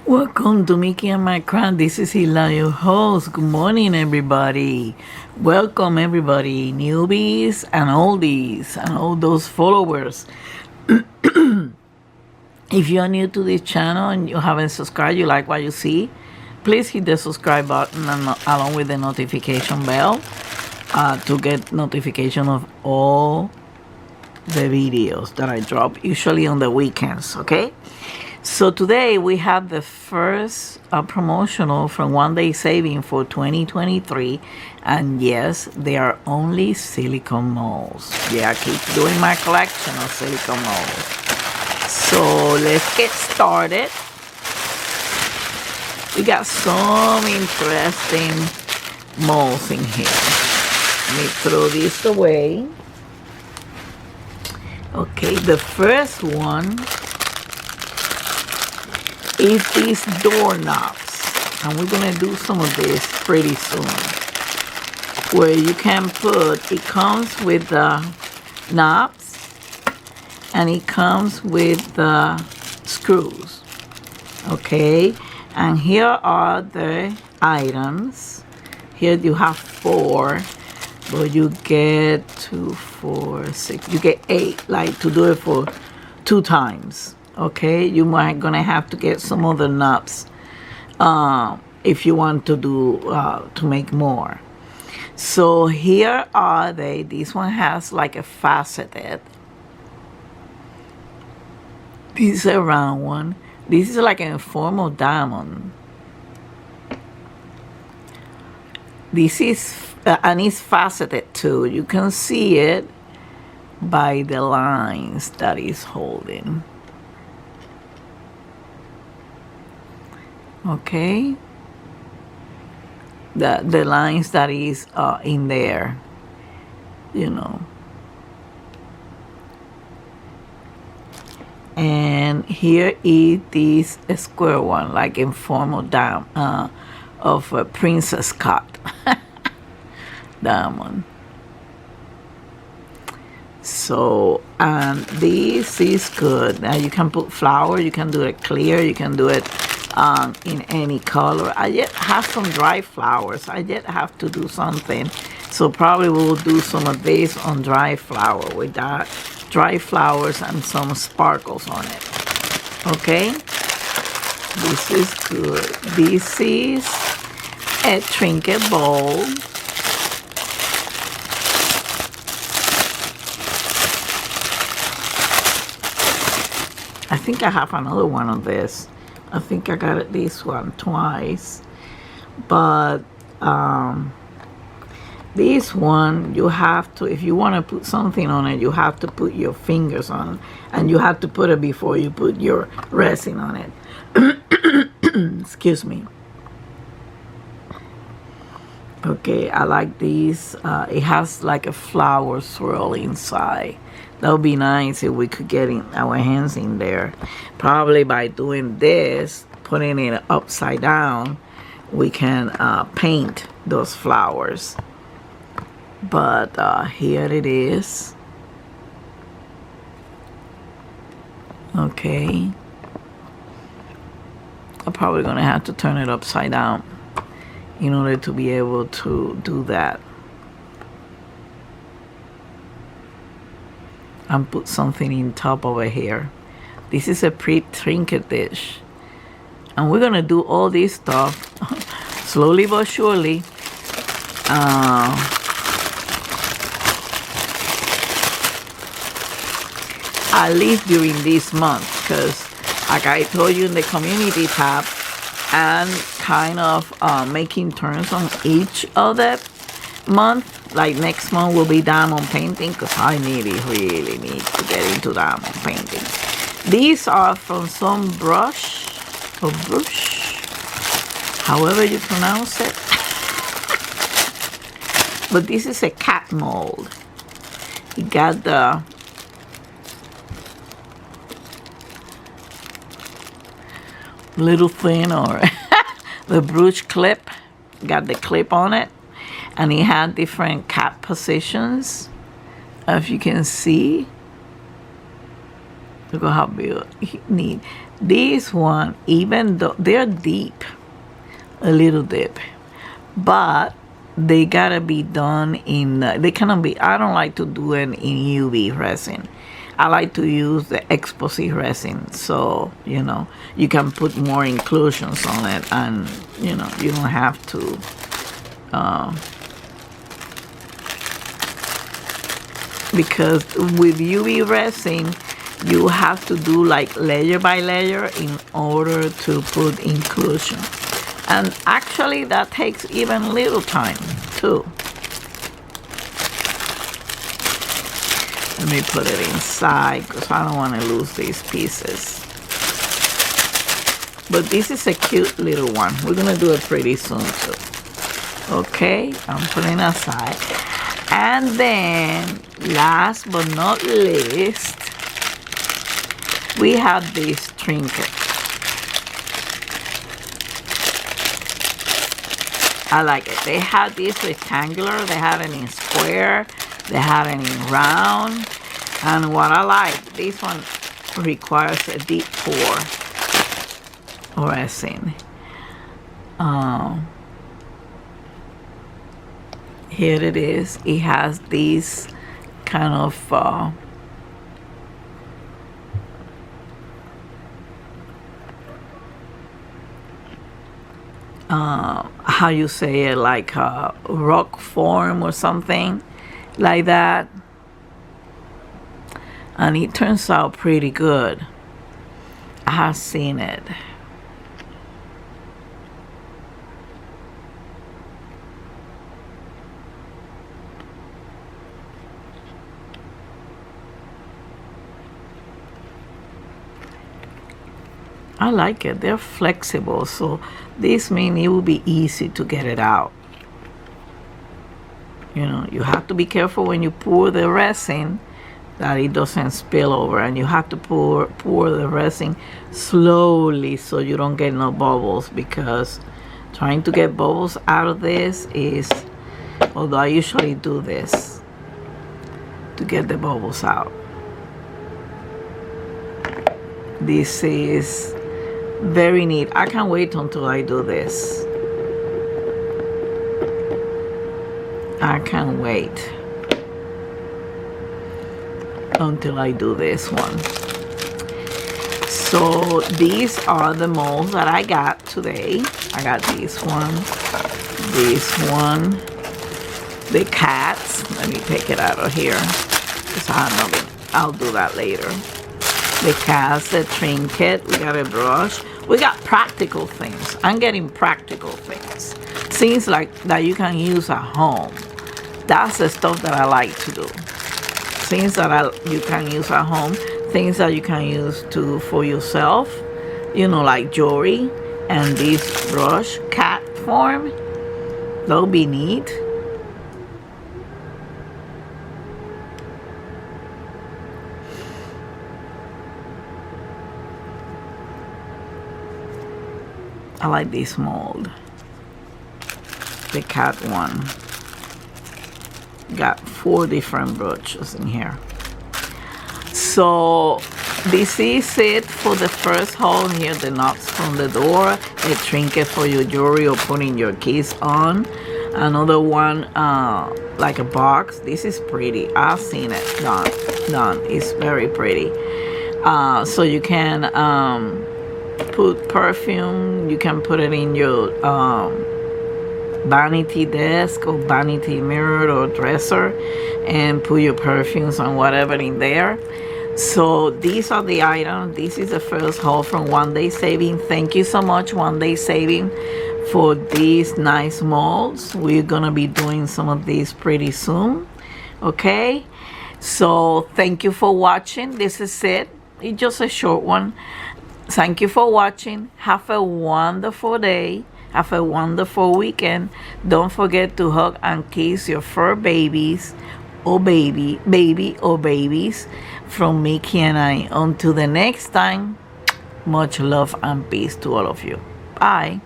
Welcome to Mickey and my crown. This is Hila, your host. Good morning, everybody. Welcome, everybody, newbies and oldies, and all those followers. If you are new to this channel and you haven't subscribed, you like what you see, please hit the subscribe button and along with the notification bell to get notification of all the videos that I drop, usually on the weekends, okay? So today we have the first promotional from One Day Saving for 2023, and yes, they are only silicone molds. Yeah, I keep doing my collection of silicone molds. So let's get started. We got some interesting molds in here. Let me throw this away. Okay, the first one is these doorknobs, and we're gonna do some of this pretty soon, where you can put, it comes with the knobs and it comes with the screws. Okay, and here are the items. Here you have 4, but you get 2, 4, 6, you get 8, like to do it for 2 times. Okay, you might gonna have to get some other knobs if you want to do to make more. So here are they. This one has like a faceted. This is a round one. This is like an informal diamond. This is and it's faceted too. You can see it by the lines that it's holding. Okay, the lines that is in there, you know. And here is this square one, like informal diamond of a princess cut diamond. So, and this is good. Now you can put flower, you can do it clear, you can do it in any color. I yet have some dry flowers. I yet have to do something, so probably we'll do some of this on dry flower with that dry flowers and some sparkles on it. Okay, this is good. This is a trinket bowl. I think I have another one of this. I think I got it this one twice, but this one you have to, if you want to put something on it, you have to put your fingers on it, and you have to put it before you put your resin on it. Excuse me. Okay, I like these. It has like a flower swirl inside. That would be nice if we could get our hands in there. Probably by doing this, putting it upside down, we can paint those flowers. But here it is. Okay. I'm probably gonna have to turn it upside down in order to be able to do that. And put something in top over here. This is a pre-trinket dish, and we're gonna do all this stuff slowly but surely. At least during this month, because like I told you in the community tab, and kind of making turns on each of the month. Like next month will be diamond painting, because I really need to get into diamond painting. These are from some brush, or brush, however you pronounce it. But this is a cat mold. You got the little thing, or the brush clip, got the clip on it. And it had different cap positions, if you can see. Look at how neat. This one, even though they're deep, a little deep, but they gotta be done in, they cannot be, I don't like to do it in UV resin. I like to use the Epoxy resin, so, you know, you can put more inclusions on it, and, you know, you don't have to, because with UV resin, you have to do like layer by layer in order to put inclusion. And actually that takes even little time too. Let me put it inside because I don't want to lose these pieces. But this is a cute little one. We're gonna do it pretty soon too. Okay, I'm putting it aside. And then last but not least, we have this trinket. I like it. They have this rectangular, they have it in square, they have it in round. And what I like, this one requires a deep pour resin. Here it is. It has these kind of how you say it, like a rock form or something like that, and it turns out pretty good. I have seen it. I like it. They're flexible, so this means it will be easy to get it out. You know, you have to be careful when you pour the resin that it doesn't spill over, and you have to pour the resin slowly so you don't get no bubbles, because trying to get bubbles out of this is, although I usually do this to get the bubbles out. This is very neat. I can't wait until I do this. I can't wait until I do this one. So these are the molds that I got today. I got this one, the cats. Let me take it out of here, because I'll do that later. The cast, the trinket, we got a brush. We got practical things. I'm getting practical things. Things like that you can use at home. That's the stuff that I like to do. Things that you can use at home. Things that you can use for yourself. You know, like jewelry. And this brush, cat form. That'll be neat. I like this mold, the cat one. Got 4 different brooches in here. So this is it for the first haul. Here, the knobs from the door, a trinket for your jewelry or putting your keys on. Another one, like a box. This is pretty. I've seen it done. It's very pretty. So you can put perfume. You can put it in your vanity desk or vanity mirror or dresser and put your perfumes and whatever in there. So these are the items. This is the first haul from One Day Saving. Thank you so much, One Day Saving, for these nice molds. We're gonna be doing some of these pretty soon. Okay, so thank you for watching. This is it. It's just a short one. Thank you for watching. Have a wonderful day. Have a wonderful weekend. Don't forget to hug and kiss your fur babies or baby or babies from Mickey and I. Until the next time, much love and peace to all of you. Bye.